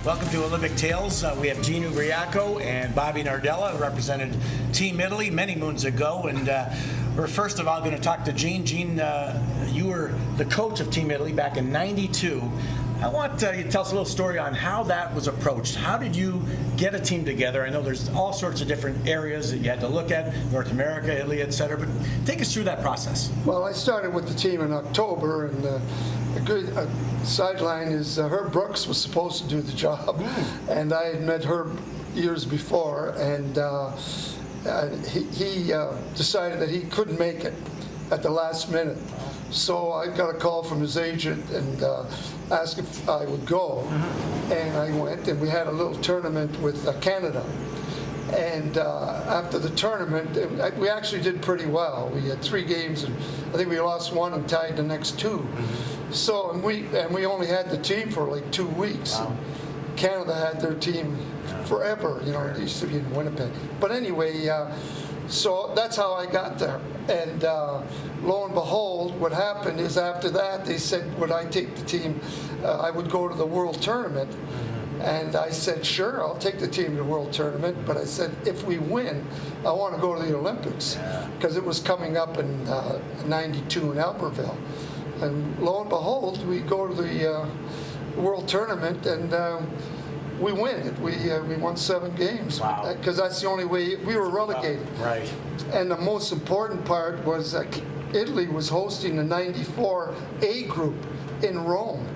Welcome to Olympic Tales. We have Gene Ubriaco and Bobby Nardella, who represented Team Italy many moons ago. And we're first of all going to talk to Gene. Gene, you were the coach of Team Italy back in '92. I want you to tell us a little story on how that was approached. How did you get a team together? I know there's all sorts of different areas that you had to look at, North America, Italy, et cetera, but take us through that process. Well, I started with the team in October, and a good sideline is Herb Brooks was supposed to do the job, and I had met Herb years before, and he decided that he couldn't make it at the last minute. So I got a call from his agent and asked if I would go, and I went, and we had a little tournament with Canada. And after the tournament, we actually did pretty well. We had 3 games, and I think we lost 1 and tied the next 2. So and we only had the team for like 2 weeks. Wow. Canada had their team forever. You know, it used to be in Winnipeg. But anyway, so that's how I got there. And lo and behold, what happened is after that, they said, would I take the team? I would go to the World Tournament. And I said, sure, I'll take the team to the World Tournament. But I said, if we win, I want to go to the Olympics. Because it was coming up in '92 in Albertville. And lo and behold, we go to the World Tournament, and we win it. We won 7 games. Wow. Because that's the only way. We were relegated. Right. And the most important part was that Italy was hosting the '94 A group in Rome.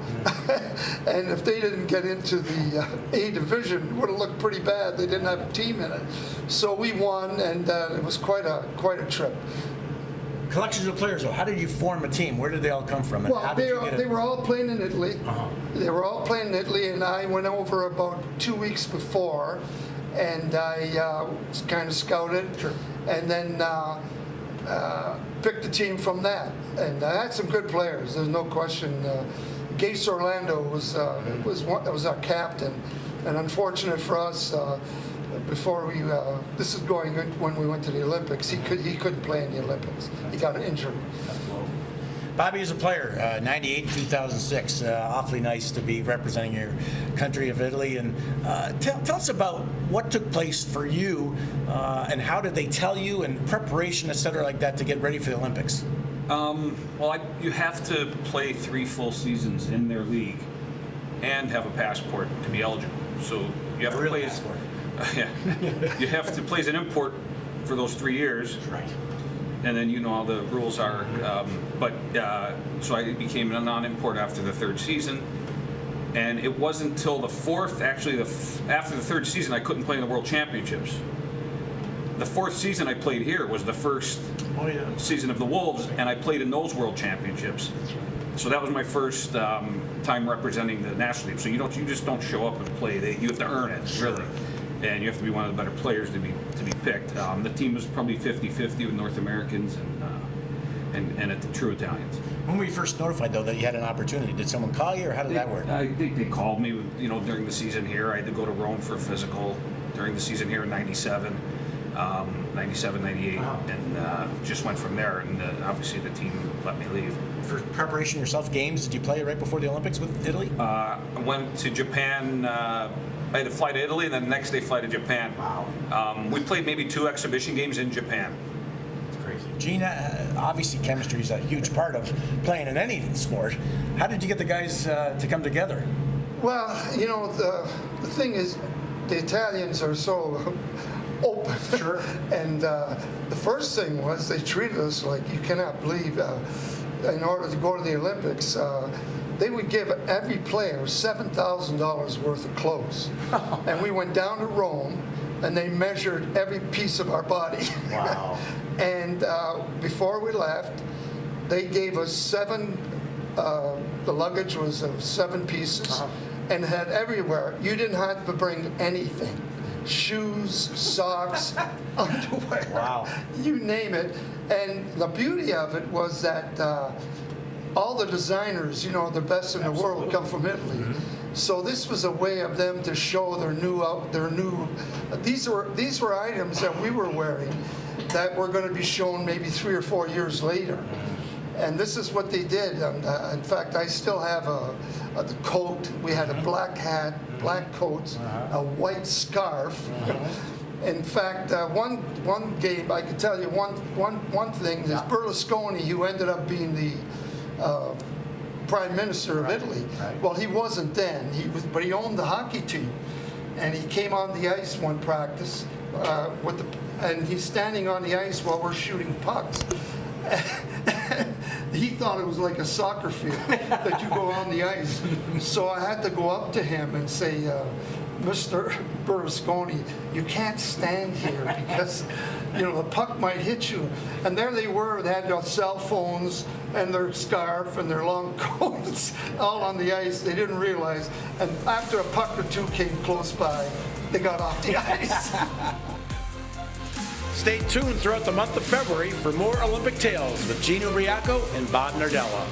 And if they didn't get into the A division, it would have looked pretty bad. They didn't have a team in it. So we won, and it was quite a trip. Collections of players, though. How did you form a team? Where did they all come from? And Well, how did you get they were all playing in Italy. They were all playing in Italy, and I went over about 2 weeks before, and I kind of scouted, and then picked the team from that. And I had some good players. There's no question. Gase Orlando was our captain, and unfortunate for us. Before we, this is going when we went to the Olympics. He couldn't play in the Olympics. He got injured. Bobby is a player, 98, 2006. Awfully nice to be representing your country of Italy. And tell us about what took place for you, and how did they tell you, and preparation, et cetera, like that, to get ready for the Olympics. You have to play 3 full seasons in their league and have a passport to be eligible. So you have to play as you have to play as an import for those 3 years. Right. And then you know how the rules are. So I became a non-import after the 3rd season. And it wasn't until the 4th, actually, after the 3rd season, I couldn't play in the World Championships. The 4th season I played here was the first season of the Wolves, and I played in those World Championships. So that was my first time representing the national team. So you just don't show up and play. You have to earn it, really, and you have to be one of the better players to be picked. The team was probably 50-50 with North Americans and the true Italians. When were you first notified, though, that you had an opportunity? Did someone call you, or how did that work? I think they called me, during the season here. I had to go to Rome for a physical during the season here in '97. 97, 98, and just went from there. And obviously the team let me leave. For preparation yourself, games, did you play right before the Olympics with Italy? I went to Japan. I had to fly to Italy, and then the next day fly to Japan. Wow. We played maybe 2 exhibition games in Japan. That's crazy. Gene, obviously chemistry is a huge part of playing in any sport. How did you get the guys to come together? Well, the thing is, the Italians are so open. Sure. And the first thing was they treated us like you cannot believe. In order to go to the Olympics, they would give every player $7,000 worth of clothes. And we went down to Rome, and they measured every piece of our body. Wow. And before we left, they gave us 7. The luggage was of 7 pieces, and had everywhere. You didn't have to bring anything. Shoes, socks, underwear, wow, you name it. And the beauty of it was that all the designers, the best in the world, come from Italy. So this was a way of them to show their new. These were items that we were wearing that were going to be shown maybe 3 or 4 years later. And this is what they did. In fact, I still have the coat. We had a black hat, black coats, a white scarf. In fact, one game, I can tell you one thing, is Berlusconi, who ended up being the Prime Minister of Italy. Well, he wasn't then, but he owned the hockey team. And he came on the ice one practice, and he's standing on the ice while we're shooting pucks. He thought it was like a soccer field that you go on the ice. So I had to go up to him and say, Mr. Berlusconi, you can't stand here because, the puck might hit you. And there they were, they had their cell phones and their scarf and their long coats all on the ice. They didn't realize. And after a puck or two came close by, they got off the ice. Stay tuned throughout the month of February for more Olympic tales with Gene Ubriaco and Bob Nardella.